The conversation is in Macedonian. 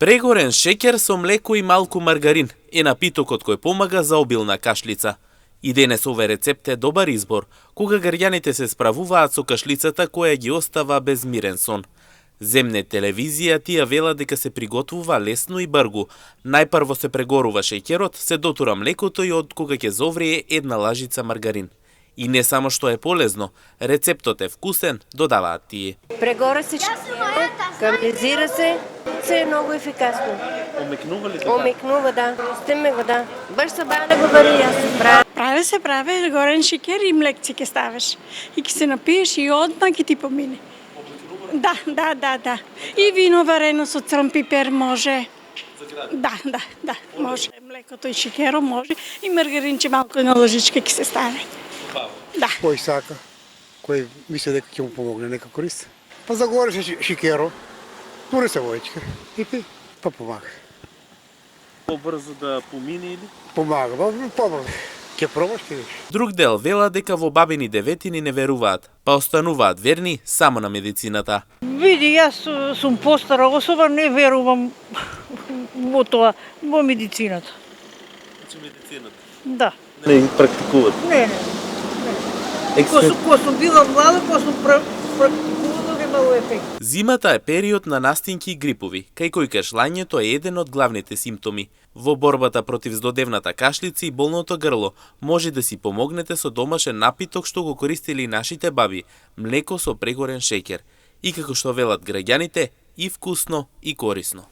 Прегорен шеќер со млеко и малку маргарин е напитокот кој помага за обилна кашлица. И денес овој рецепт е добар избор, кога граѓаните се справуваат со кашлицата која ги остава без мирен сон. Земне телевизија тие велат дека се приготвува лесно и бргу. Најпрво се прегорува шеќерот, се дотура млекото и од кога ќе зоврие една лажица маргарин. И не само што е полезно, рецептот е вкусен, додаваат тие. Прегора се шеќерот, карамелизира се, се е многу ефикасно. Омекнува ли така? Омекнува, да. Стеме го, да. Баш се бавно го вари, јас се прави. Прави горен шеќер и млекци ќе ставиш. И ќе се напиеш и одма ќе ти помине. Да. И вино варено со црн пипер може. Да, може. Млекото и шеќерот може. И маргаринче малку на ложичка ќе се стави. Да. Кој сака, кој мисли дека ќе му помогне, нека користи. Па загореш шеќерот, тури се војчка и пи, па помага. Побрзо да помине или? Помага, побрзо. Ќе пробаш, ќе видиш. Друг дел вела дека во бабини деветини не веруваат, па остануваат верни само на медицината. Види, јас сум постара особа, не верувам во тоа, во медицината. Значи медицината? Да. Не практикуват? Не. Кога сум била млада, кога сум практикувала, имало ефект. Зимата е период на настинки и грипови, кај кој кашлањето е еден од главните симптоми. Во борбата против здодевната кашлица и болното грло може да си помогнете со домашен напиток што го користели нашите баби, млеко со прегорен шеќер. И како што велат граѓаните, и вкусно и корисно.